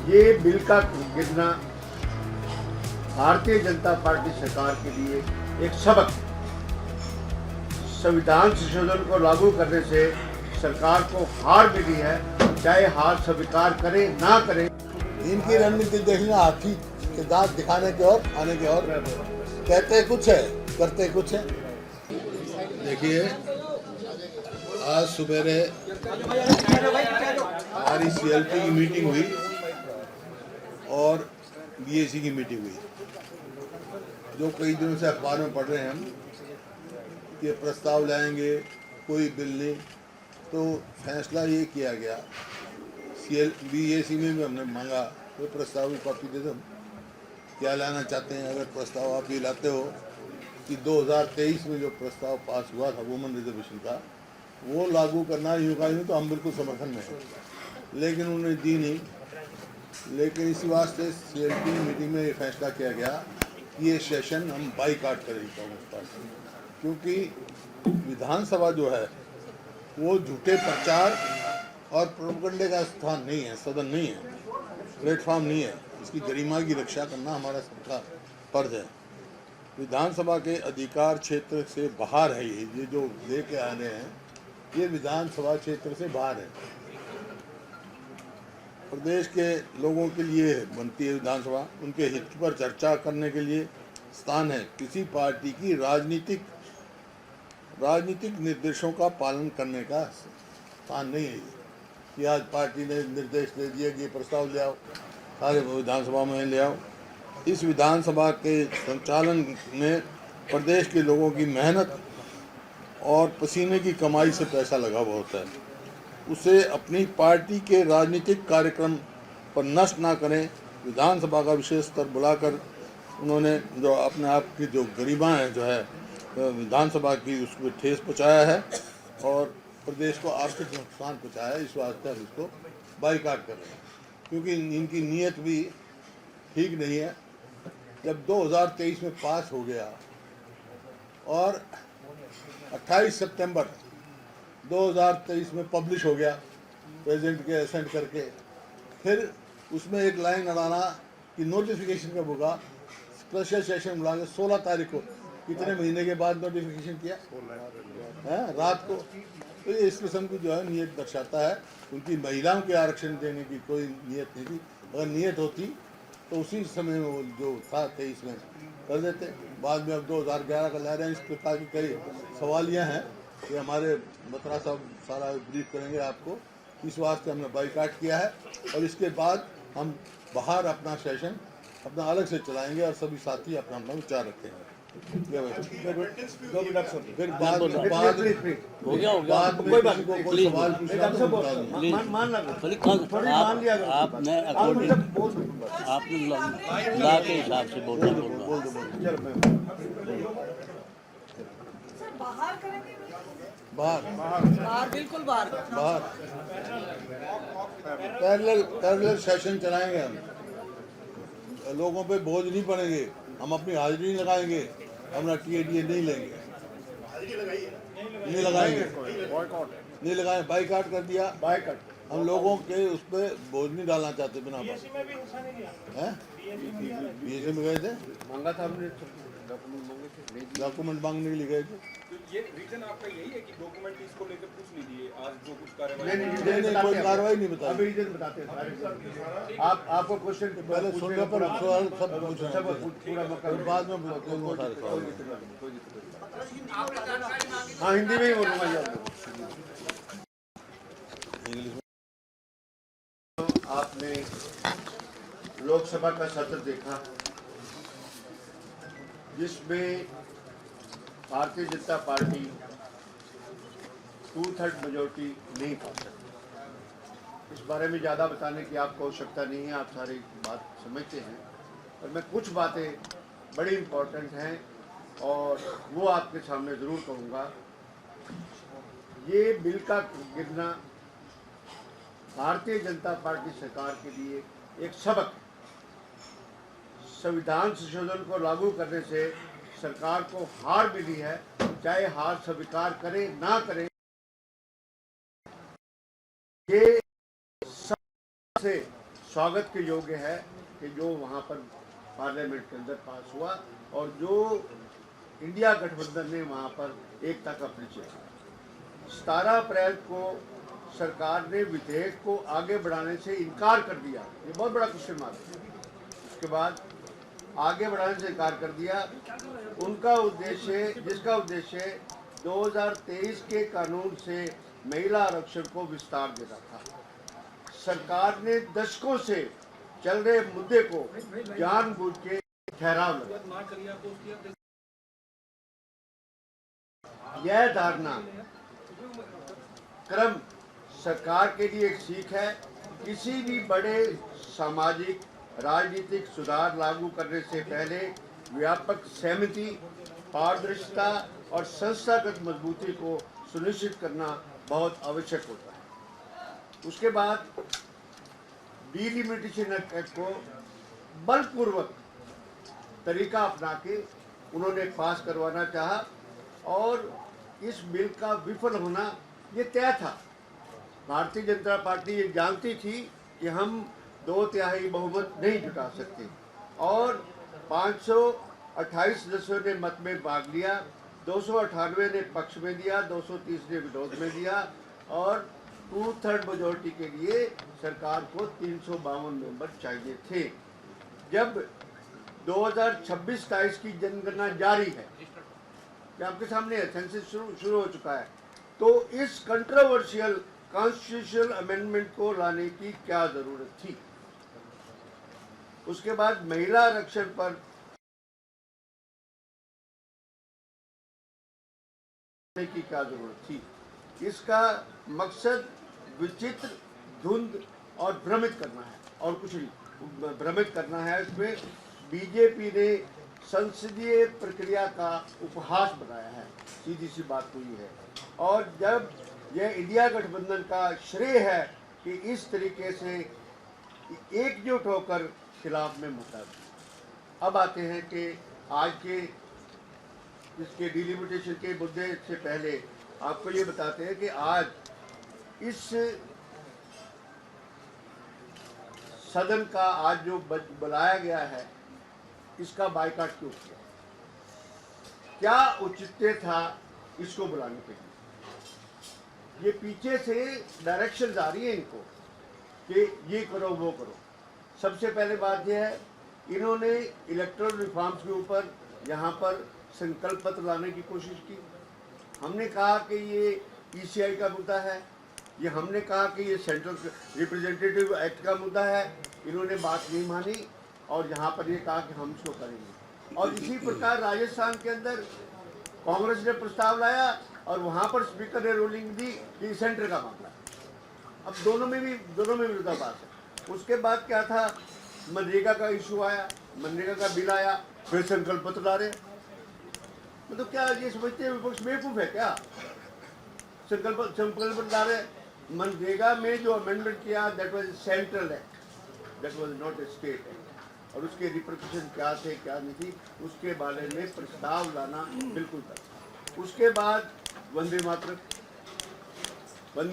ये बिल का गिरना भारतीय जनता पार्टी सरकार के लिए एक सबक है। संविधान संशोधन को लागू करने से सरकार को हार मिली है, चाहे हार स्वीकार करे ना करे। इनकी रणनीति देखना हाथी के दांत दिखाने के और आने के और, कहते कुछ है करते कुछ है। देखिए, आज सवेरे हमारी CLP की मीटिंग हुई और BAC की मीटिंग हुई। जो कई दिनों से अखबार में पढ़ रहे हैं हम कि प्रस्ताव लाएंगे, कोई बिल नहीं, तो फैसला ये किया गया। BAC में भी हमने मांगा तो प्रस्ताव की कॉपी दे दो, क्या लाना चाहते हैं। अगर प्रस्ताव आप ये लाते हो कि 2023 में जो प्रस्ताव पास हुआ था वुमेन रिजर्वेशन का, वो लागू करना यूँ का यूँ तो हम बिल्कुल समर्थन में हैं, लेकिन उन्होंने दी नहीं। लेकिन इसी वास्ते CLP मीटिंग में ये फैसला किया गया कि ये सेशन हम बाईकाट करेंगे कांग्रेस पार्टी, क्योंकि विधानसभा जो है वो झूठे प्रचार और प्रोपेगेंडे का स्थान नहीं है, सदन नहीं है, प्लेटफॉर्म नहीं है। इसकी गरिमा की रक्षा करना हमारा सबका फर्ज है। विधानसभा के अधिकार क्षेत्र से बाहर है ये जो लेके आ रहे हैं, ये विधानसभा क्षेत्र से बाहर है। प्रदेश के लोगों के लिए बनती है विधानसभा, उनके हित पर चर्चा करने के लिए स्थान है। किसी पार्टी की राजनीतिक निर्देशों का पालन करने का स्थान नहीं है कि आज पार्टी ने निर्देश दे दिया कि ये प्रस्ताव ले आओ, सारे विधानसभा में ले आओ। इस विधानसभा के संचालन में प्रदेश के लोगों की मेहनत और पसीने की कमाई से पैसा लगा हुआ होता है। उसे अपनी पार्टी के राजनीतिक कार्यक्रम पर नष्ट ना करें। विधानसभा का विशेष स्तर बुलाकर उन्होंने जो अपने आप की जो गरिमा है जो है विधानसभा की, उसको ठेस पहुँचाया है और प्रदेश को आर्थिक नुकसान पहुँचाया है। इस वास्ते हम इसको बाईकाट कर रहे हैं, क्योंकि इनकी नीयत भी ठीक नहीं है। जब 2023 में पास हो गया और 28 सितंबर 2023 में पब्लिश हो गया प्रेसिडेंट के एसेंट करके, फिर उसमें एक लाइन अड़ाना कि नोटिफिकेशन कब होगा। स्पेशल सेशन बुला के 16 तारीख को, कितने महीने के बाद नोटिफिकेशन किया है, रात को। तो ये इस किस्म की जो है नीयत दर्शाता है। उनकी महिलाओं के आरक्षण देने की कोई नीयत नहीं थी। अगर नीयत होती तो उसी समय में वो जो था 23 में कर देते। बाद में अब 2011 का ला रहे हैं। इस प्रकार की कई सवालियाँ हैं कि हमारे बत्रा साहब सारा ब्रीफ करेंगे आपको। इस वास्ते हमने बाईकाट किया है और इसके बाद हम बाहर अपना सेशन अपना अलग से चलाएंगे और सभी साथी अपना अपना विचार रखते हैं। फिर बाद में कोई सवाल पूछना तो बता दूंगा। आपने ला के हिसाब से बोल बाहर बिल्कुल बाहर पैरेलल सेशन चलाएंगे हम। लोगों पे बोझ नहीं पड़ेंगे, हम अपनी हाजिरी नहीं लगाएंगे, अपना TADA नहीं लेंगे, नहीं लगाएंगे, नहीं लगाए। बाईकाट कर दिया। बाईकाट हम लोगों के उस पर बोझ नहीं डालना चाहते बिना बात है। BAC में गए थे, मांगा था हमने, डॉक्यूमेंट मांगने के लिए गए थे। तो ये रीजन आपका यही है कि डॉक्यूमेंट इसको लेकर कुछ नहीं दिए आज जो कुछ नहीं, कोई कार्रवाई नहीं बताई। अभी रीजन बताते हैं। आपको क्वेश्चन पहले सुनने पर सवाल सब पूरा मौका, बाद में हाँ हिंदी में ही बोलूँगा। आपने लोकसभा का सत्र देखा जिसमें भारतीय जनता पार्टी 2/3 मेजोरिटी नहीं पा सकती। इस बारे में ज़्यादा बताने की आपको आवश्यकता नहीं है, आप सारी बात समझते हैं। और मैं कुछ बातें बड़ी इम्पोर्टेंट हैं और वो आपके सामने ज़रूर कहूँगा। ये बिल का गिरना भारतीय जनता पार्टी सरकार के लिए एक सबक है। संविधान संशोधन को लागू करने से सरकार को हार मिली है, चाहे हार स्वीकार करे ना करे। ये सबसे स्वागत के योग्य है कि जो वहाँ पर पार्लियामेंट के अंदर पास हुआ और जो इंडिया गठबंधन ने वहाँ पर एकता का परिचय दिया। 17 अप्रैल को सरकार ने विधेयक को आगे बढ़ाने से इनकार कर दिया, ये बहुत बड़ा क्वेश्चन मार्क है। उसके बाद आगे बढ़ाने से इनकार कर दिया। उनका उद्देश्य, जिसका उद्देश्य 2023 के कानून से महिला आरक्षण को विस्तार देना था। सरकार ने दशकों से चल रहे मुद्दे को जानबूझ के ठहराव लगा। यह धारणा क्रम सरकार के लिए एक सीख है। किसी भी बड़े सामाजिक राजनीतिक सुधार लागू करने से पहले व्यापक सहमति, पारदर्शिता और संस्थागत मजबूती को सुनिश्चित करना बहुत आवश्यक होता है। उसके बाद डिलिमिटेशन एक्ट को बलपूर्वक तरीका अपना के उन्होंने पास करवाना चाहा और इस बिल का विफल होना ये तय था। भारतीय जनता पार्टी ये जानती थी कि हम 2/3 बहुमत नहीं जुटा सकते और 528 सदस्यों ने मत में भाग लिया, 298 ने पक्ष में दिया, 230 ने विरोध में दिया और 2/3 मेजोरिटी के लिए सरकार को 352 मेंबर चाहिए थे। जब 2026-27 की जनगणना जारी है, आपके सामने है, सेंसस शुरू हो चुका है, तो इस कंट्रोवर्शियल कॉन्स्टिट्यूशनल अमेंडमेंट को लाने की क्या जरूरत थी। उसके बाद महिला आरक्षण पर की क्या जरूरत थी। इसका मकसद विचित्र, धुंध और भ्रमित करना है और कुछ नहीं, भ्रमित करना है। इसमें बीजेपी ने संसदीय प्रक्रिया का उपहास बनाया है, सीधी सी बात तो ये है। और जब यह इंडिया गठबंधन का श्रेय है कि इस तरीके से एकजुट होकर खिलाफ में मुतहद। अब आते हैं कि आज के इसके डिलिमिटेशन के मुद्दे से पहले आपको ये बताते हैं कि आज इस सदन का आज जो बुलाया गया है, इसका बायकॉट क्यों किया, क्या औचित्य था इसको बुलाने के लिए। ये पीछे से डायरेक्शन आ रही है इनको कि ये करो वो करो। सबसे पहले बात यह है, इन्होंने इलेक्टोरल रिफॉर्म्स के ऊपर यहाँ पर संकल्प पत्र लाने की कोशिश की। हमने कहा कि ये ईसीआई का मुद्दा है, ये हमने कहा कि ये सेंट्रल रिप्रेजेंटेटिव एक्ट का मुद्दा है। इन्होंने बात नहीं मानी और यहाँ पर ये कहा कि हम इसको करेंगे। और इसी प्रकार राजस्थान के अंदर कांग्रेस ने प्रस्ताव लाया और वहाँ पर स्पीकर ने रूलिंग दी कि सेंटर का मामला। अब दोनों में विरोधाभास है। उसके बाद क्या था, मनरेगा का इशू आया, मनरेगा का बिल आया, फिर संकल्प पत्र ला रहे। मतलब क्या ये समझते हैं विपक्ष बेवकूफ है क्या। संकल्प ला रहे। मनरेगा में जो अमेंडमेंट किया that was central act, that was not a state act, और उसके रिप्रिकॉशन क्या थे क्या नहीं थी उसके बारे में प्रस्ताव लाना बिल्कुल था। उसके बाद वंदे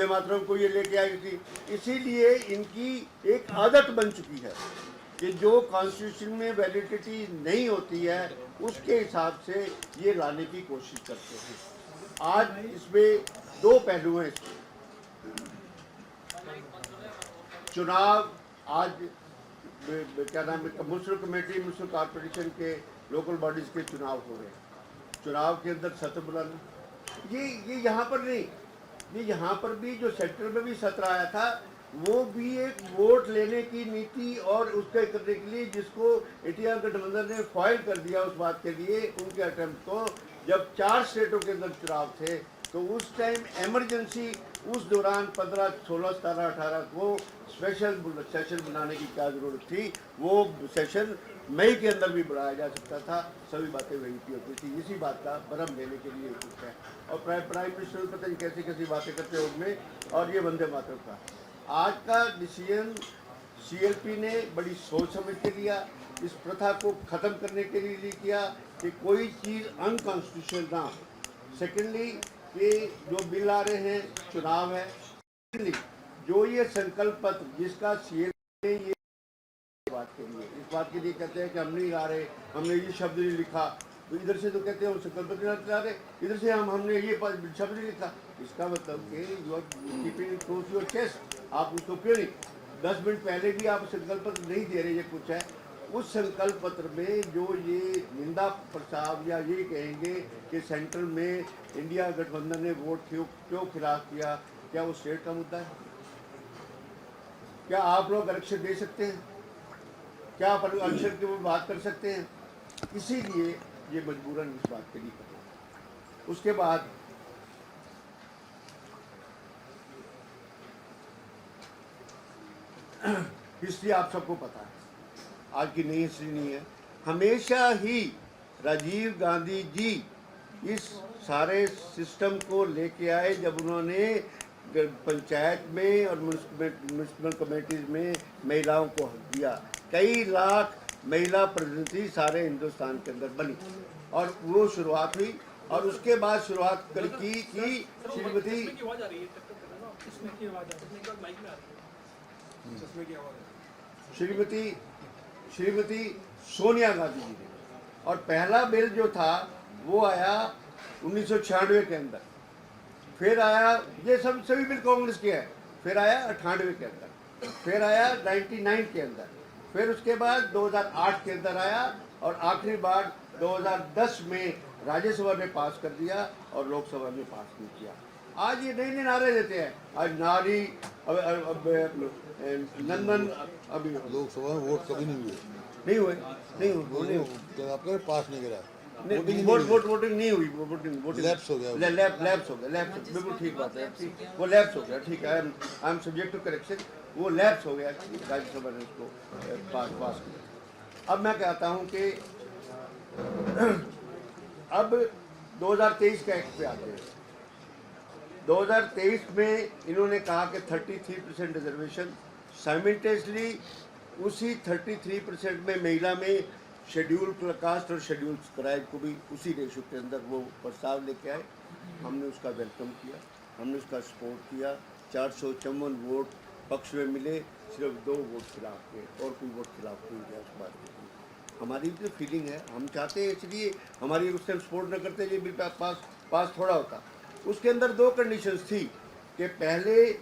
मातरम को ये लेके आई थी। इसीलिए इनकी एक आदत बन चुकी है कि जो कॉन्स्टिट्यूशन में वैलिडिटी नहीं होती है उसके हिसाब से ये लाने की कोशिश करते हैं। आज इसमें दो पहलू हैं। चुनाव आज क्या नाम है, म्युनिसिपल कमेटी, म्युनिसिपल कॉर्पोरेशन के लोकल बॉडीज के चुनाव हो रहे हैं। चुनाव के अंदर सत्र बुलाना, ये यहाँ पर नहीं, ये यहाँ पर भी जो सेक्टर में भी सत्र आया था वो भी एक वोट लेने की नीति और उसके करने के लिए जिसको इंडिया गठबंधन ने फॉइल कर दिया उस बात के लिए उनके अटेम्प्ट को। जब 4 स्टेटों के अंदर चुनाव थे तो उस टाइम इमरजेंसी उस दौरान 15, 16, 17, 18 को स्पेशल सेशन बनाने की क्या जरूरत थी। वो सेशन मई के अंदर भी बढ़ाया जा सकता था, सभी बातें वहीं की होती थी। इसी बात का भरम लेने के लिए कुछ है। और प्राइम मिनिस्टर पता नहीं कैसी कैसी बातें करते हैं उनमें, और ये वंदे मातरम का आज का डिसीजन सीएलपी ने बड़ी सोच समझ के लिया। इस प्रथा को ख़त्म करने के लिए किया कि कोई चीज़ अनकॉन्स्टिट्यूशनल ना हो। सेकेंडली ये जो बिल आ रहे हैं चुनाव है, जो ये संकल्प पत्र जिसका सीएलपी ने ये बात के लिए, इस बात के लिए कहते हैं कि हम नहीं ला रहे, हमने ये शब्द नहीं लिखा, तो इधर से तो कहते हैं हम संकल्प नहीं ला रहे, इधर से हमने ये शब्द नहीं लिखा। इसका मतलब कि you are keeping close your chest, आप उसको क्यों नहीं 10 मिनट पहले भी आप संकल्प पत्र नहीं दे रहे, ये कुछ है उस संकल्प पत्र में जो ये निंदा प्रस्ताव या ये कहेंगे कि सेंट्रल में इंडिया गठबंधन ने वोट क्यों खिलाफ किया, क्या वो स्टेट का मुद्दा है? क्या आप लोग आरक्षण दे सकते हैं? क्या आप आरक्षण की वो बात कर सकते हैं? इसीलिए ये मजबूरन इस बात के लिए करें। उसके बाद हिस्ट्री आप सबको पता है, आज की नई हिस्ट्री नहीं है। हमेशा ही राजीव गांधी जी इस सारे सिस्टम को लेके आए जब उन्होंने पंचायत में और म्यूनसिपल कमेटीज में महिलाओं को हक दिया। कई लाख महिला प्रतिनिधि सारे हिंदुस्तान के अंदर बनी और वो शुरुआत हुई और उसके बाद शुरुआत की श्रीमती श्रीमती सोनिया गांधी जी ने। और पहला बिल जो था वो आया 1996 के अंदर, फिर आया ये सभी बिल कांग्रेस के है, फिर आया 98 के अंदर, फिर आया 99 के अंदर, फिर उसके बाद 2008 के अंदर आया और आखिरी बार 2010 में राज्यसभा ने पास कर दिया और लोकसभा में पास नहीं किया। आज ये नए नए नारे देते हैं, आज नारी नंदन अभी लोकसभा में वोट कभी नहीं हुए आपके पास नहीं करा, वोटिंग नहीं हुई, वोटिंग लैप्स हो गया, लैप्स हो गया, बिल्कुल ठीक बात है, वो लैप्स हो गया, ठीक है, I am subject to correction, वो लैप्स हो गया, राज्यसभा ने उसको पास किया। अब मैं कहता हूँ कि अब 2023 का एक्ट पे आते हैं। 2023 में इन्होंने कहा कि 33% रिजर्वेशन, साइमल्टेनियसली उसी 33% में महिला में शेड्यूल कास्ट और शेड्यूल ट्राइब को भी उसी रेशो के अंदर वो प्रस्ताव लेके आए। हमने उसका वेलकम किया, हमने उसका सपोर्ट किया। 454 वोट पक्ष में मिले, सिर्फ 2 वोट खिलाफ थे और कोई वोट खिलाफ नहीं गया। उस बात की हमारी जो फीलिंग है, हम चाहते हैं, इसलिए हमारी उस टाइम सपोर्ट न करते ये बिल पास थोड़ा होता। उसके अंदर 2 कंडीशंस थी कि पहले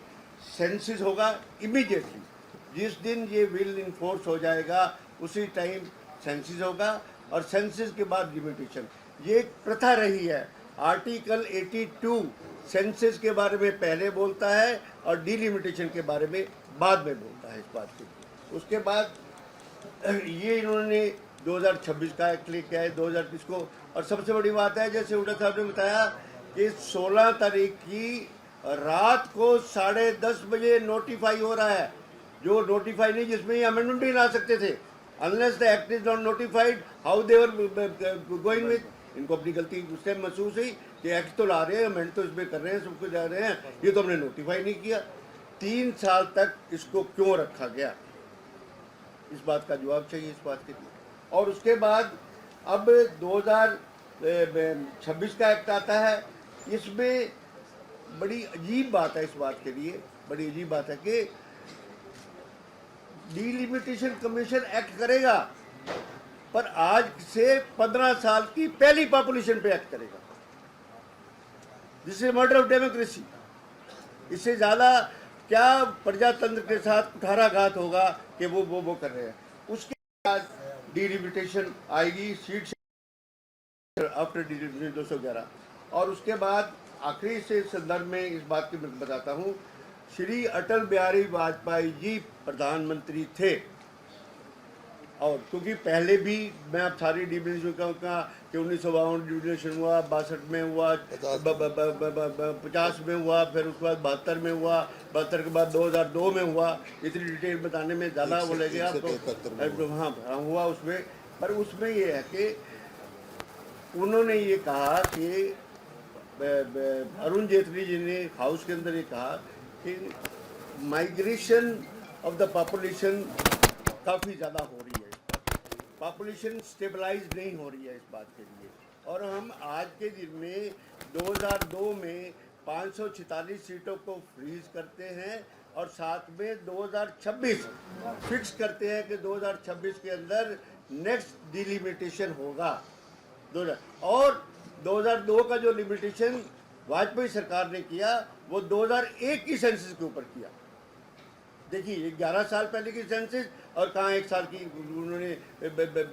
सेंसस होगा इमीडिएटली, जिस दिन ये बिल इन्फोर्स हो जाएगा उसी टाइम सेंसस होगा और सेंसस के बाद लिमिटेशन। ये एक प्रथा रही है। आर्टिकल 82 सेंसस के बारे में पहले बोलता है और डिलिमिटेशन के बारे में बाद में बोलता है इस बात की। उसके बाद ये इन्होंने 2026 का एक्ट लेके आए 2030 को। और सबसे बड़ी बात है, जैसे उड़ा साहब ने बताया कि 16 तारीख की रात को 10:30 बजे नोटिफाई हो रहा है, जो नोटिफाई नहीं, जिसमें ये अमेंडमेंट नहीं ला सकते थे। Unless the act is not notified, how they were going with. इनको अपनी गलती उस टाइम महसूस हुई कि एक्ट तो ला रहे हैं, अमेंड तो इसमें कर रहे हैं, सब कुछ जा रहे हैं, ये तो हमने नोटिफाई नहीं किया। 3 साल तक इसको क्यों रखा गया, इस बात का जवाब चाहिए इस बात के लिए। और उसके बाद अब 2026 का एक्ट आता है। इसमें बड़ी अजीब बात है, इस बात के लिए बड़ी अजीब बात है कि डिलिमिटेशन कमीशन एक्ट करेगा पर आज से 15 साल की पहली पॉपुलेशन पे एक्ट करेगा। This is murder of democracy. इससे ज्यादा क्या प्रजातंत्र के साथ कुठाराघात होगा कि वो कर रहे हैं। उसके बाद डिलिमिटेशन आएगी सीट आफ्टर डिलिमिटेशन 211। और उसके बाद आखिरी से संदर्भ में इस बात की मैं बताता हूँ, श्री अटल बिहारी वाजपेयी जी प्रधानमंत्री थे और क्योंकि पहले भी मैं आप सारी डिविजन कहूँगा कि 1952 डिविजन हुआ, 62 में हुआ, 50 में हुआ, फिर उसके बाद 72 में हुआ, 72 के बाद 2002 में हुआ। इतनी डिटेल बताने में ज़्यादा वो लगे आपको। हाँ हुआ उसमें, पर उसमें ये है कि उन्होंने ये कहा कि अरुण जेटली जी ने हाउस के अंदर ये कहा कि माइग्रेशन ऑफ द पॉपुलेशन काफ़ी ज़्यादा हो रही है, पॉपुलेशन स्टेबलाइज नहीं हो रही है इस बात के लिए। और हम आज के दिन में 2002 में 546 सीटों को फ्रीज करते हैं और साथ में 2026 फिक्स करते हैं कि 2026 के अंदर नेक्स्ट डिलिमिटेशन होगा। 2000 और 2002 का जो लिमिटेशन वाजपेयी सरकार ने किया वो 2001 की सेंसस के ऊपर किया। देखिए 11 साल पहले की सेंसस और कहाँ 1 साल की उन्होंने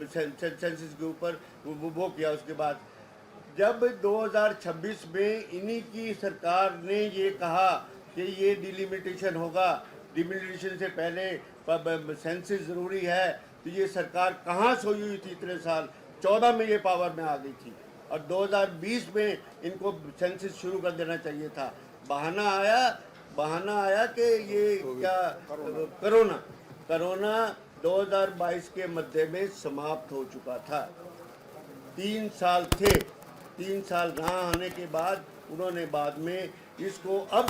सेंसस के ऊपर वो किया। उसके बाद जब 2026 में इन्हीं की सरकार ने ये कहा कि ये डिलिमिटेशन होगा, डिलिमिटेशन से पहले सेंसस ज़रूरी है, तो ये सरकार कहाँ सोई हुई थी इतने साल? 14 में ये पावर में आ गई थी और 2020 में इनको सेंसस शुरू कर देना चाहिए था। बहाना आया कि ये क्या कोरोना 2022 के मध्य में समाप्त हो चुका था। 3 साल थे, 3 साल ना आने के बाद उन्होंने बाद में इसको, अब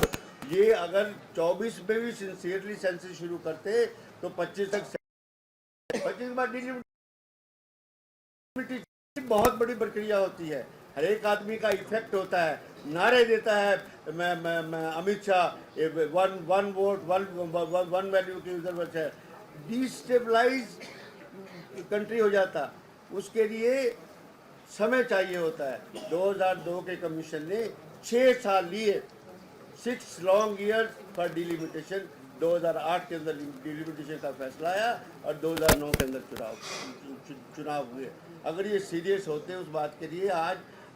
ये अगर 24 में भी सिंसियरली सेंसस शुरू करते तो 25 तक 25 बाद बहुत बड़ी प्रक्रिया होती है। हर एक आदमी का इफेक्ट होता है, नारे देता है मैं Amit Shah one vote one value की जरूरत है, डिस्टेबलाइज कंट्री हो जाता। उसके लिए समय चाहिए होता है। 2002 के कमीशन ने 6 साल लिए, 6 लॉन्ग ईयर्स फॉर डिलिमिटेशन। 2008 के अंदर डिलिमिटेशन का फैसला आया और 2009 के अंदर चुनाव हुए। अगर ये सीरियस होते उस बात के लिए,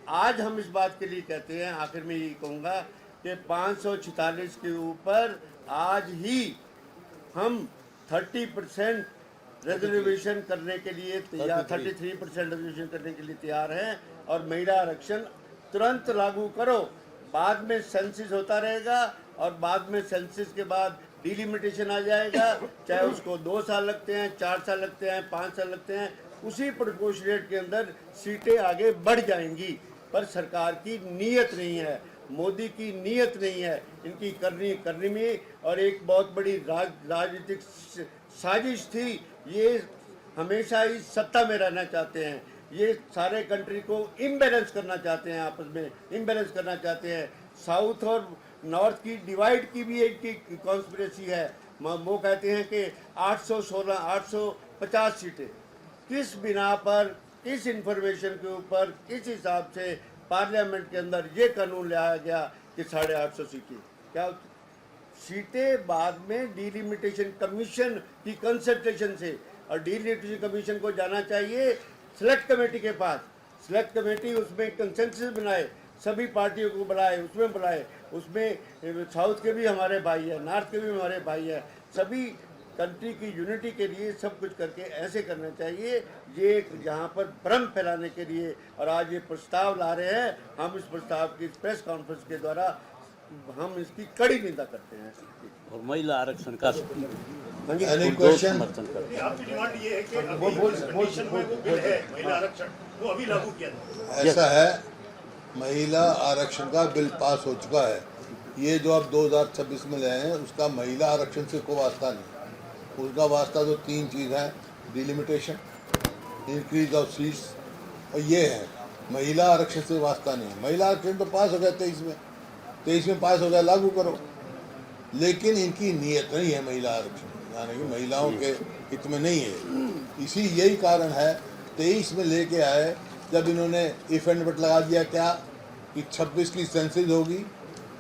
आज हम इस बात के लिए कहते हैं, आखिर में यही कहूँगा कि 546 के ऊपर आज ही हम 30% रिजर्वेशन करने के लिए तैयार, 33% रिजर्वेशन करने के लिए तैयार हैं। और महिला आरक्षण तुरंत लागू करो, बाद में सेंसस होता रहेगा और बाद में सेंसस के बाद डिलिमिटेशन आ जाएगा, चाहे उसको 2 साल लगते हैं, 4 साल लगते हैं, 5 साल लगते हैं, उसी प्रोपोर्शनेट के अंदर सीटें आगे बढ़ जाएंगी। पर सरकार की नीयत नहीं है, मोदी की नीयत नहीं है, इनकी करनी में, और एक बहुत बड़ी राजनीतिक साजिश थी। ये हमेशा इस सत्ता में रहना चाहते हैं, ये सारे कंट्री को इम्बैलेंस करना चाहते हैं, आपस में इम्बैलेंस करना चाहते हैं। साउथ और नॉर्थ की डिवाइड की भी एक कॉन्स्पिरेसी है। वो कहते हैं कि 816 850 सीटें, किस बिना पर, किस इंफॉर्मेशन के ऊपर, किस हिसाब से पार्लियामेंट के अंदर ये कानून लाया गया कि 850 सीटें? क्या सीटें बाद में डिलिमिटेशन कमीशन की कंसल्टेशन से, और डिलिमिटेशन कमीशन को जाना चाहिए सेलेक्ट कमेटी के पास। सेलेक्ट कमेटी उसमें कंसेंसस बनाए, सभी पार्टियों को बुलाए, उसमें साउथ के भी हमारे भाई हैं, नॉर्थ के भी हमारे भाई हैं, सभी कंट्री की यूनिटी के लिए सब कुछ करके ऐसे करना चाहिए। ये जहाँ पर भ्रम फैलाने के लिए, और आज ये प्रस्ताव ला रहे हैं, हम इस प्रस्ताव की प्रेस कॉन्फ्रेंस के द्वारा हम इसकी कड़ी निंदा करते हैं। और महिला आरक्षण का क्वेश्चन? आपकी डिमांड ये है कि कंडीशन में वो बिल है महिला आरक्षण, वो अभी लागू किया जाए। ऐसा है, महिला आरक्षण का बिल पास हो चुका है। ये जो आप 2026 में ले आए हैं उसका महिला आरक्षण से कोई वास्ता नहीं। उसका वास्ता तो 3 चीज़ है, डिलिमिटेशन, इंक्रीज ऑफ सीट्स, और ये है, महिला आरक्षण से वास्ता नहीं। महिला आरक्षण तो पास हो गया 23 में पास हो गया, लागू करो। लेकिन इनकी नीयत नहीं है महिला आरक्षण, यानी कि महिलाओं के हित में नहीं है। इसी यही कारण है 23 में लेके आए, जब इन्होंने इफ एंड बट लगा दिया क्या कि 26 की सेंसस होगी,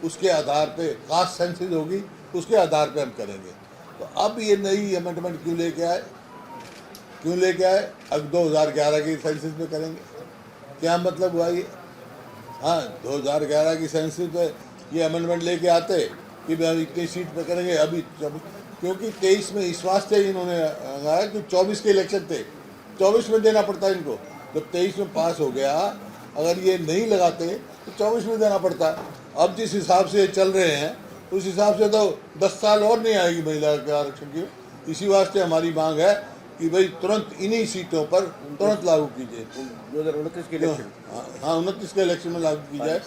उसके आधार पे कास्ट सेंसस होगी, उसके आधार पे हम करेंगे। तो अब ये नई अमेंडमेंट क्यों लेके आए? अब 2011 की सेंसस पे करेंगे, क्या मतलब हुआ ये? हाँ, 2011 की सेंसस पे ये अमेंडमेंट लेके आते कि भाई इतनी सीट पे करेंगे, अभी क्योंकि 23 में इस वास्ते इन्होंने लगाया कि 24 के इलेक्शन थे, 24 में देना पड़ता है इनको। जब 23 में पास हो गया, अगर ये नहीं लगाते तो 24 में देना पड़ता। अब जिस हिसाब से चल रहे हैं उस हिसाब से तो 10 साल और नहीं आएगी महिला के आरक्षण की। इसी वास्ते हमारी मांग है कि भाई तुरंत इन्हीं सीटों पर तुरंत लागू कीजिए। 2029 के इलेक्शन, हाँ 29 के इलेक्शन में लागू की जाए,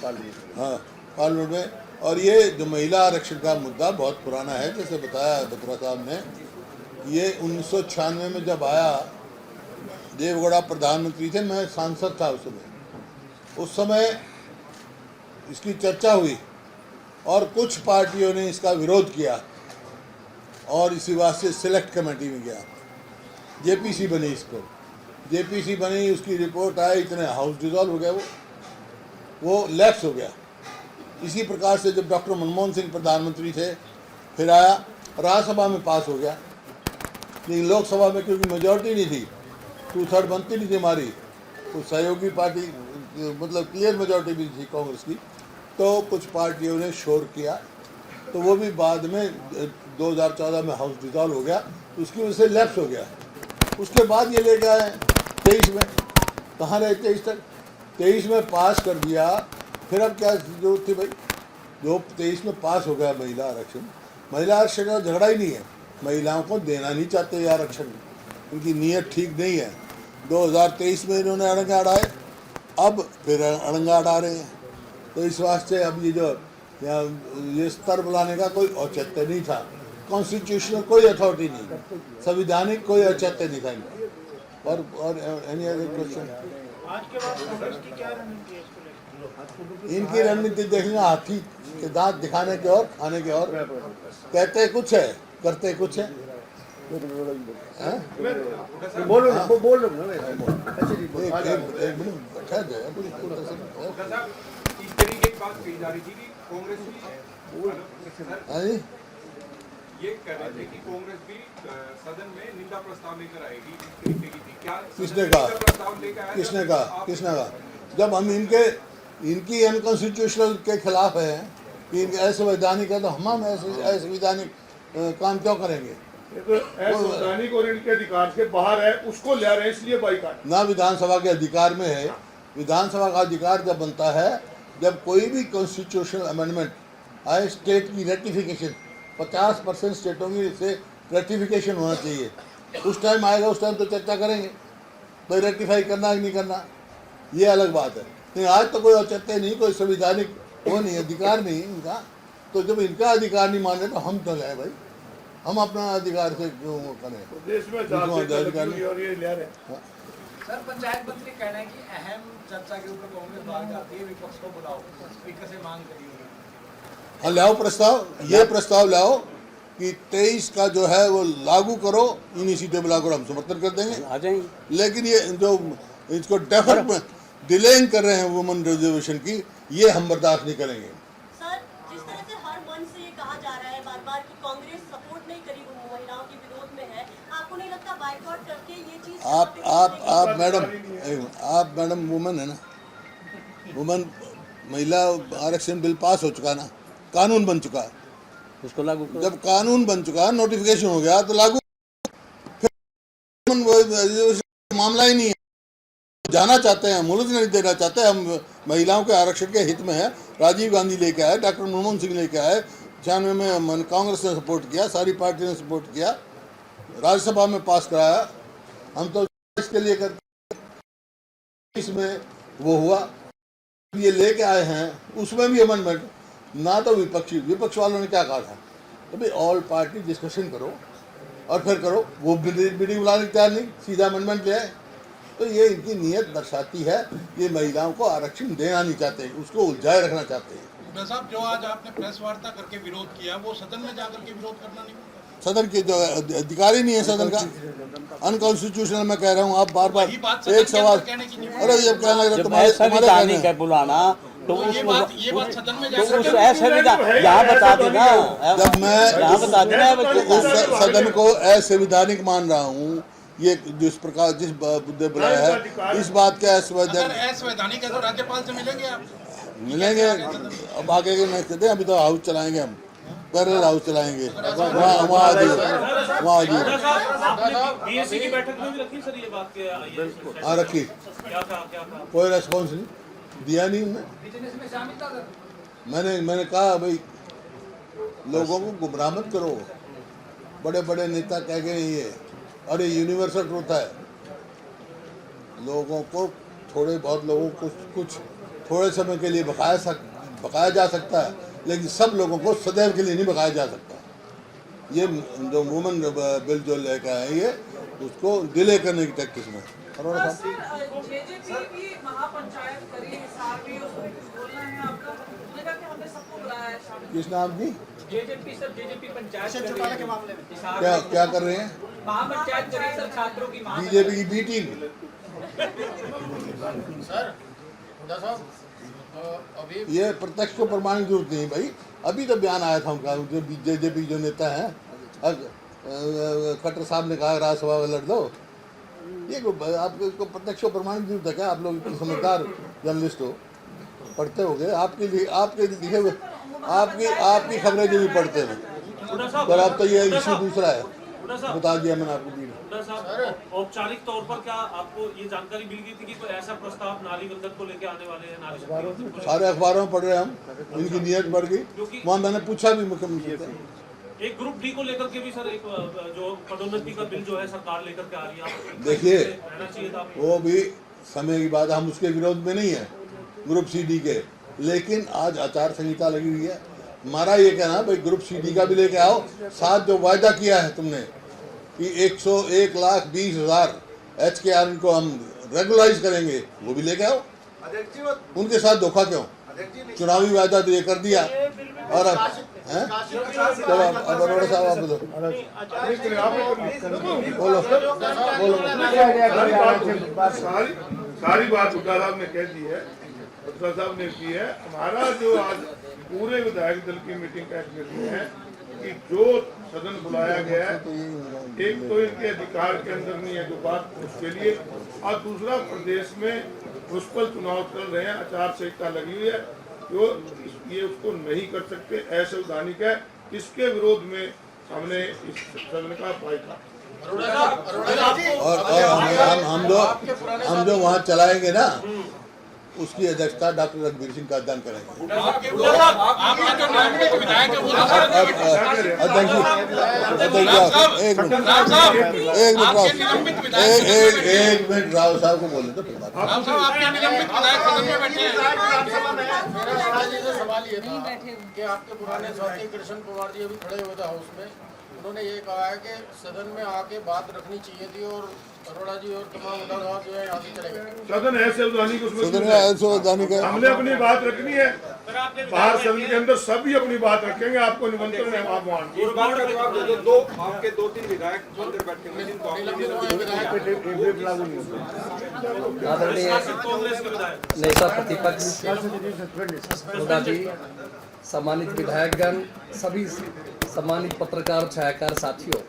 हाँ पार्लियामेंट में। और ये जो महिला आरक्षण का मुद्दा बहुत पुराना है, जैसे बताया बत्रा साहब ने, ये 1996 में जब आया, देवगौड़ा प्रधानमंत्री थे, मैं सांसद था उस समय इसकी चर्चा हुई और कुछ पार्टियों ने इसका विरोध किया और इसी वास्ते सिलेक्ट कमेटी में गया, जेपीसी बनी, इसको जेपीसी बनी, उसकी रिपोर्ट आई, इतने हाउस डिसॉल्व हो गया, वो लैप्स हो गया। इसी प्रकार से जब डॉक्टर मनमोहन सिंह प्रधानमंत्री थे, फिर आया, राज्यसभा में पास हो गया, लेकिन लोकसभा में क्योंकि मेजॉरिटी नहीं थी, 2/3 बनती नहीं थी हमारी, तो सहयोगी पार्टी मतलब क्लियर मेजॉरिटी भी थी कांग्रेस की, तो कुछ पार्टियों ने शोर किया, तो वो भी बाद में 2014 में हाउस डिसॉल्व हो गया, उसकी वजह से लैप्स हो गया। उसके बाद ये ले गए 23 में, कहाँ रहे 23 तक, 23 में पास कर दिया, फिर अब क्या जरूरत थी भाई, जो 23 में पास हो गया महिला आरक्षण, महिला आरक्षण का झगड़ा ही नहीं है, महिलाओं को देना नहीं चाहते ये आरक्षण, उनकी नीयत ठीक नहीं है। 2023 में इन्होंने अड़ंगा अड़ाए, अब फिर अड़ंगा अड़ा रहे हैं, तो इस वास्ते अब ये स्तर बुलाने का कोई औचित्य नहीं था, कॉन्स्टिट्यूशनल कोई अथॉरिटी नहीं, संविधानिक कोई औचित्य नहीं था इनका। और एनी अदर क्वेश्चन? आज के बाद कांग्रेस की क्या रणनीति है इसको लेकर? इनकी रणनीति देखेंगे हाथी के दांत दिखाने के और खाने के और, कहते कुछ है करते कुछ है। बोलो ना, वो बोल रहा हूँ ना, ऐसे नहीं बोल। एक मिनट बैठा जाए। डॉक्टर साहब, इस तरीके की बात कही जा रही थी कि कांग्रेस भी ये कह रहे थे कि कांग्रेस भी सदन में निंदा प्रस्ताव लेकर आएगी, इस तरीके की थी क्या? किसने कहा? प्रस्ताव लेकर आया? किसने कहा? किसने कहा? जब हम इनकी अनकॉन्स्टिट्यूशनल के खिलाफ है कि इनके असंवैधानिक है, तो हम ऐसे असंवैधानिक काम क्यों करेंगे? असंवैधानिक और इनके अधिकार से बाहर है, उसको ले रहे हैं, इसलिए बाइकाट। ना विधानसभा के अधिकार में है। विधानसभा का अधिकार जब बनता है, जब कोई भी कॉन्स्टिट्यूशनल अमेंडमेंट आए, स्टेट की रेटिफिकेशन 50% स्टेटों की से रेटिफिकेशन होना चाहिए, उस टाइम आएगा, उस टाइम तो चर्चा करेंगे, तो रेटिफाई करना कि नहीं करना, ये अलग बात है। लेकिन आज तो कोई औचित्य नहीं, कोई संविधानिक वो नहीं, अधिकार नहीं इनका, तो जब इनका अधिकार नहीं मान रहे तो हम क्यों लाए भाई, हम अपना अधिकार से क्यों करें? देश में अधिकार नहीं। और ये ले रहे हैं। सर, पंचायत मंत्री कहना है कि अहम चर्चा के ऊपर कांग्रेस बाहर जाती है, विपक्ष को बुलाओ, स्पीकर से मांग करिए। हाँ, लाओ प्रस्ताव, ये प्रस्ताव लाओ कि 23 का जो है वो लागू करो, इन्हीं सीटें में लागू करो, हम समर्थन कर देंगे, आ जाएंगे। लेकिन ये जो इसको डेफर डिलेइंग कर रहे हैं वुमेन रिजर्वेशन की, ये हम बर्दाश्त नहीं करेंगे। सर, जिस तरह से हर मंच से ये कहा जा रहा है बार बार कि कांग्रेस सपोर्ट नहीं करी, महिलाओं के विरोध में है, आपको नहीं लगता बाइकआउट करके ये चीज आप मैडम वुमेन है ना, वुमेन महिला आरक्षण बिल पास हो चुका ना, कानून बन चुका है, उसको लागू करो। जब कानून बन चुका, नोटिफिकेशन हो गया तो लागू, फिर मामला ही नहीं है। जाना चाहते हैं, मुल्क नहीं देना चाहते, हम महिलाओं के आरक्षण के हित में है। राजीव गांधी लेके आए, डॉक्टर मनमोहन सिंह लेके आए, 96 में कांग्रेस ने सपोर्ट किया, सारी पार्टी ने सपोर्ट किया, राज्यसभा में पास कराया, हम तो इसके लिए करते, इसमें वो हुआ, ये लेके आए हैं, उसमें भी अमेंडमेंट ना, तो विपक्ष वालों ने क्या कहा था, तो भाई ऑल पार्टी डिस्कशन करो और फिर करो, वो मीटिंग बुलाने तैयार नहीं, सीधा अमेंडमेंट ले आए, तो ये इनकी नीयत दर्शाती है, ये महिलाओं को आरक्षण देना नहीं चाहते, उसको उलझाए रखना चाहते हैं। डॉक्टर साहब, जो आज आपने प्रेस वार्ता करके विरोध किया, वो सदन में जाकर के विरोध करना नहीं? सदन के जो अधिकार ही नहीं है सदन का, अनकॉन्स्टिट्यूशनल मैं कह रहा हूँ। आप बार बार एक सवाल, अरे जब कहना लगे तुम्हारे संविधानिक है बुलाना, तो ये बात सदन में उस असंविधान यहाँ बता देना, जब मैं यहाँ बता देना उस सदन को असंवैधानिक मान रहा हूँ, ये जिस प्रकार जिस मुद्दे बुलाया है, इस बात के असंवैधानिक है तो राज्यपाल से मिलेंगे आप? मिलेंगे, अब आगे के नेक्स्ट दें, अभी तो हाउस चलाएंगे, हम पैरेलल हाउस चलाएंगे, वहाँ बीएससी की बैठक में भी रखी सर ये बात के? हाँ रखी, क्या था? कोई रेस्पॉन्स नहीं दिया, नहीं मैंने कहा भाई लोगों को गुमराह मत करो, बड़े बड़े नेता कह गए ये, अरे यूनिवर्सल ट्रूथ है, लोगों को थोड़े बहुत लोगों को कुछ थोड़े समय के लिए बकाया जा सकता है, लेकिन सब लोगों को सदैव के लिए नहीं बकाया जा सकता। ये जो वुमेन बिल जो लेकर आए, ये उसको डिले करने की टैक्टिस में। किस नाम की? जेजेपी पंचायत के मामले में क्या कर रहे हैं? महापंचायत कर रही है सर छात्रों की मांग। बीजेपी की मीटिंग। सर हुड्डा साहब अभी ये प्रत्यक्ष को प्रमाण की जरूरत नहीं भाई। अभी तो बयान आया था उनका, जो जेजेपी जो नेता हैं खट्टर साहब ने कहा राज्यसभा में लड़ दो। ये आपको प्रत्यक्ष को प्रमाण की जरूरत है क्या? आप लोग इतने समझदार जर्नलिस्ट हो, पढ़ते हो गए, आपके लिखे हुए आपकी खबरें जो भी पढ़ते हैं। पर अब तो ये इश्यू दूसरा है, बता दिया मैंने आपको। सर औपचारिक तौर पर क्या आपको ये जानकारी मिल गई थी कि कोई ऐसा प्रस्ताव नारी बंधन को लेकर आने वाले हैं? नारी सारे अखबारों में पढ़ रहे हैं हम, इनकी नीयत बढ़ गई। वहाँ मैंने पूछा भी मुख्यमंत्री से। एक ग्रुप डी को लेकर के भी सर एक जो पदोन्नति का बिल जो है सरकार लेकर के आ रही है, देखिए रहना चाहिए था। वो भी समय की बात, हम उसके विरोध में नहीं है ग्रुप सी डी के, लेकिन आज आचार संहिता लगी हुई है। हमारा ये कहना भाई ग्रुप सी डी का भी लेके आओ, साथ जो वायदा किया है तुमने कि 1,20,000 HKR को हम रेगुलाइज करेंगे, वो भी लेके आओ। उनके साथ धोखा क्यों? चुनावी वायदा तो ये कर दिया। और अब अरोड़ा साहब आप बोलो सारी बात हुड्डा साहब ने कह दी है, हुड्डा साहब ने की है। हमारा जो आज पूरे विधायक दल की मीटिंग का निर्णय है कि जो सदन बुलाया गया है, एक तो इनके अधिकार के अंदर नहीं है जो बात, उसके लिए, और दूसरा प्रदेश में मुनिसिपल चुनाव चल रहे हैं, आचार संहिता लगी हुई है, जो ये उसको नहीं कर सकते, असंवैधानिक है। इसके विरोध में हमने इस सदन का बाइकाट। और हम जो वहाँ चलाएंगे ना, उसकी अध्यक्षता डॉक्टर रघुवीर सिंह का अध्ययन करेंगे। एक मिनट राव साहब को बोले तो फिर बात। सवाल ये था कि आपके पुराने साथी कृष्ण कुमार जी अभी खड़े हुए थे हाउस में, उन्होंने ये कहा है कि सदन में आके बात रखनी चाहिए थी और अरोड़ा जी और तमाम जो है यहाँ से चले गए। सदन है संवैधानिक, उसमें हमने अपनी बात रखनी है। बाहर सदन के अंदर सभी अपनी बात रखेंगे, आपको निमंत्रण है। आप इस बात का जवाब दे दो, दो आपके 2-3 विधायक अंदर बैठे हुए जिनको आदरणीय नेता प्रतिपक्ष हुड्डा जी, सम्मानित विधायकगण, सभी सम्मानित पत्रकार छायाकार साथियों,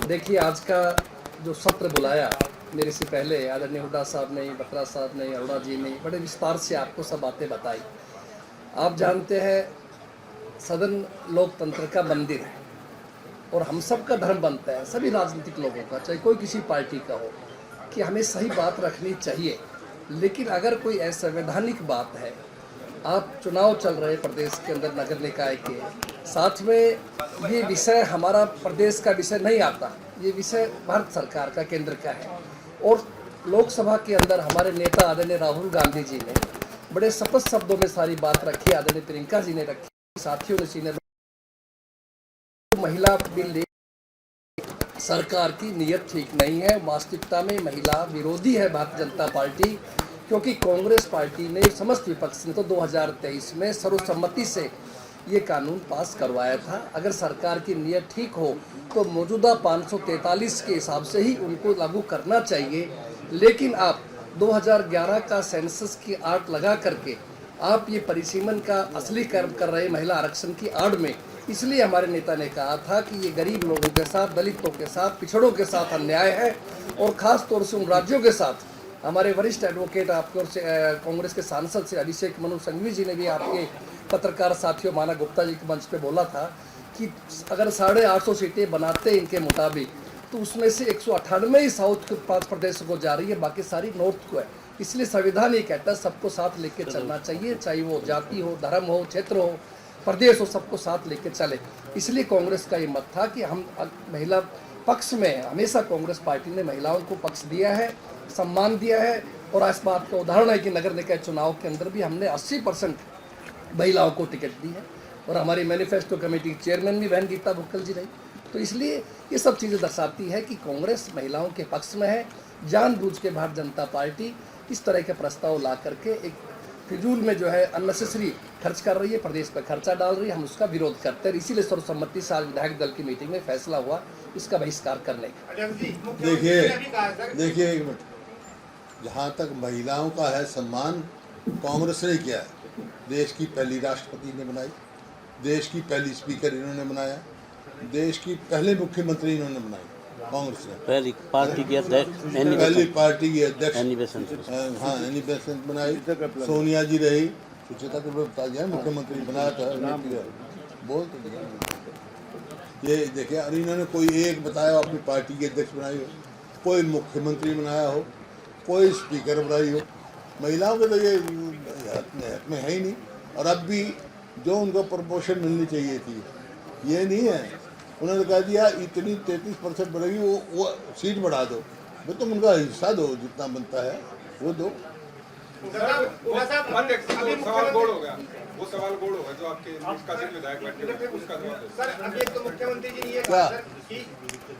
देखिए आज का जो सत्र बुलाया मेरे से पहले आदरणीय हुड्डा साहब ने, बत्रा साहब ने, अरोड़ा जी ने बड़े विस्तार से आपको सब बातें बताई। आप जानते हैं सदन लोकतंत्र का मंदिर है और हम सब का धर्म बनता है, सभी राजनीतिक लोगों का, चाहे कोई किसी पार्टी का हो, कि हमें सही बात रखनी चाहिए। लेकिन अगर कोई असंवैधानिक बात है, आप चुनाव चल रहे प्रदेश के अंदर नगर निकाय के, साथ में ये विषय हमारा प्रदेश का विषय नहीं आता, ये विषय भारत सरकार का, केंद्र का है। और लोकसभा के अंदर हमारे नेता आदरणीय राहुल गांधी जी ने बड़े स्पष्ट शब्दों में सारी बात रखी, आदरणीय प्रियंका जी ने रखी, साथियों ने सीने महिला बिल सरकार की नीयत ठीक नहीं है। वास्तविकता में महिला विरोधी है भारतीय जनता पार्टी, क्योंकि कांग्रेस पार्टी ने, समस्त विपक्ष ने तो 2023 में सर्वसम्मति से ये कानून पास करवाया था। अगर सरकार की नीयत ठीक हो तो मौजूदा 543 के हिसाब से ही उनको लागू करना चाहिए। लेकिन आप 2011 का सेंसस की आड़ लगा करके आप ये परिसीमन का असली कर्म कर रहे महिला आरक्षण की आड़ में। इसलिए हमारे नेता ने कहा था कि ये गरीब लोगों के साथ, दलितों के साथ, पिछड़ों के साथ अन्याय है, और ख़ास तौर से उन राज्यों के साथ। हमारे वरिष्ठ एडवोकेट आपकी ओर से कांग्रेस के सांसद से अभिषेक मनु संघवी जी ने भी आपके पत्रकार साथियों माना गुप्ता जी के मंच पे बोला था कि अगर 850 सीटें बनाते इनके मुताबिक, तो उसमें से 198 ही साउथ के 5 प्रदेशों को जा रही है, बाकी सारी नॉर्थ को है। इसलिए संविधान ये कहता है सबको साथ लेके चलना चाहिए, चाहे वो जाति हो, धर्म हो, क्षेत्र हो, प्रदेश हो, सबको साथ लेके चले। इसलिए कांग्रेस का ये मत था कि हम महिला पक्ष में, हमेशा कांग्रेस पार्टी ने महिलाओं को पक्ष दिया है, सम्मान दिया है। और इस बात का उदाहरण है कि नगर निकाय चुनाव के अंदर भी हमने 80% महिलाओं को टिकट दी है, और हमारी मैनिफेस्टो कमेटी चेयरमैन भी बहन गीता भुक्कल जी रही। तो इसलिए ये सब चीज़ें दर्शाती है कि कांग्रेस महिलाओं के पक्ष में है। जानबूझ के भारतीय जनता पार्टी इस तरह के प्रस्ताव ला करके एक फिजूल में जो है अननेसेसरी खर्च कर रही है, प्रदेश पर खर्चा डाल रही है, हम उसका विरोध करते हैं। इसीलिए सर्वसम्मति से आज विधायक दल की मीटिंग में फैसला हुआ इसका बहिष्कार करने का। देखिए एक मिनट, जहाँ तक महिलाओं का है सम्मान, कांग्रेस ने किया है। देश की पहली राष्ट्रपति ने बनाई, देश की पहली स्पीकर इन्होंने बनाया, देश की पहले मुख्यमंत्री इन्होंने बनाई, कांग्रेस ने पहली पार्टी की अध्यक्ष पहली पार्टी की अध्यक्ष एनी बेसेंट। हाँ एनी बेसेंट बनाई, सोनिया जी रही, सुचिता को बता दिया मुख्यमंत्री बनाया था, बोल तो दिया। ये देखिए, और इन्होंने कोई एक बताया अपनी पार्टी के अध्यक्ष बनाई हो, कोई मुख्यमंत्री बनाया हो, कोई स्पीकर बनाई हो। महिलाओं के तो ये हक में है ही नहीं। और अब भी जो उनको प्रमोशन मिलनी चाहिए थी ये नहीं है। उन्होंने कह दिया इतनी 33% बढ़ेगी, वो सीट बढ़ा दो, वो तुम उनका हिस्सा दो, जितना बनता है वो दो। सवाल गोल हो गया, वो सवाल गोल हो गया जो आपके निष्कासित विधायक बैठे हुए उसका जवाब दो। सर अभी एक तो मुख्यमंत्री जी ने ये क्या? कहा सर कि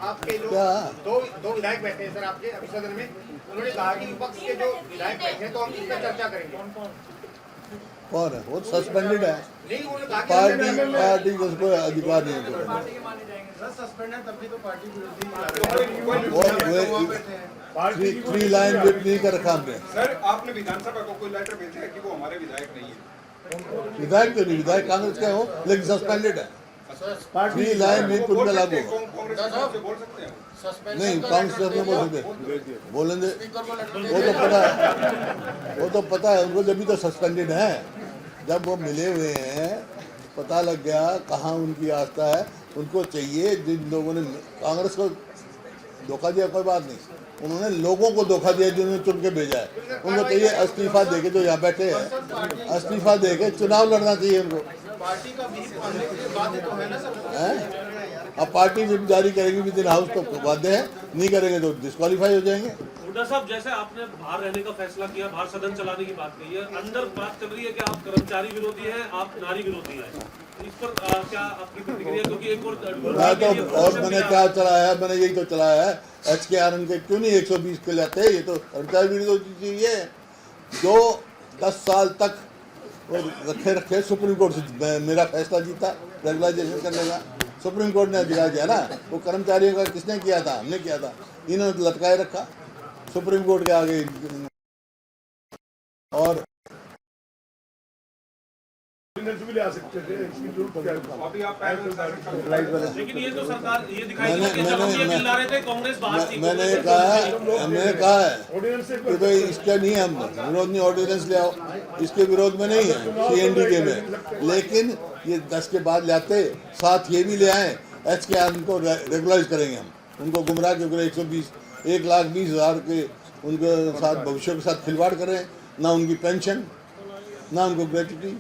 आपके जो क्या? दो विधायक बैठे हैं सर आपके अभी सदन में, उन्होंने कहा कि विपक्ष के जो विधायक बैठे हैं तो हम इस पर चर्चा करेंगे। कौन है वो? सस्पेंडेड है, नहीं, उन्होंने कहा कि पार्टी को उसको अधिकार नहीं है। पार्टी के माने जाएंगे सर, सस्पेंड है तब भी तो पार्टी विरोधी थ्री लाइन विप नहीं कर रखा हमने। सर आपने विधानसभा को कोई लेटर भेजा है कि वो हमारे विधायक नहीं है? विधायक क्यों नहीं? विधायक कांग्रेस के हो लेकिन सस्पेंडेड है। 3 लाइन विप उनका लागू होगा। कांग्रेस के नाम से बोल सकते हैं? नहीं, कांग्रेस में बोल सकते, बोलेंगे। वो तो पता है उनको, जब भी तो सस्पेंडेड है। जब वो मिले हुए हैं, पता लग गया कहाँ उनकी आस्था है। उनको चाहिए, जिन लोगों ने कांग्रेस को धोखा दिया कोई बात नहीं, उन्होंने लोगों को धोखा दिया जिन्होंने चुन के भेजा है। उनको चाहिए इस्तीफा देके, जो यहाँ बैठे हैं इस्तीफा देके चुनाव लड़ना चाहिए उनको। पार्टी का बात तो है ना सर। अब पार्टी जब जारी करेगी विद इन हाउस तो बाध्य है, नहीं करेंगे तो डिस्क्वालीफाई हो जाएंगे। हुड्डा साहब, जैसे आपने बाहर रहने का फैसला किया, बाहर सदन चलाने की बात कही है, अंदर बात चल रही है कि आप कर्मचारी विरोधी हैं, आप नारी विरोधी हैं। इस पर क्या आपकी प्रतिक्रिया? क्योंकि एक और मैंने क्या चलाया, मैंने यही तो चलाया है। HKRN के क्यों नहीं 120 के लाते हैं? ये तो कर्मचारी विरोधी चीज है जो 10 साल तक वो रखे सुप्रीम कोर्ट से मेरा फैसला जीता रेगुलाइजेशन करने का। सुप्रीम कोर्ट ने अधिकार दिया ना, वो कर्मचारियों का किसने किया था? हमने किया था। इन्होंने लटकाए रखा सुप्रीम कोर्ट के आगे। और भी ले आ सकते थे, इसकी जरूरत क्या है? अभी आप पहले लेकिन ये तो सरकार ये दिखाई दी कि जब हम ये बिल ला रहे थे कांग्रेस बाहर थी। मैंने कहा है कि भाई इसका नहीं, हम विरोध नहीं, ऑर्डिनेंस ले आओ, इसके विरोध में नहीं है CNDK में। लेकिन ये 10 के बाद लाते, साथ ये भी ले आए HKRN को रेगुलाइज करेंगे हम। उनको गुमराह के 1,20,000 के उनके साथ भविष्य के साथ खिलवाड़ करें, ना उनकी पेंशन, ना उनको ग्रेच्युटी।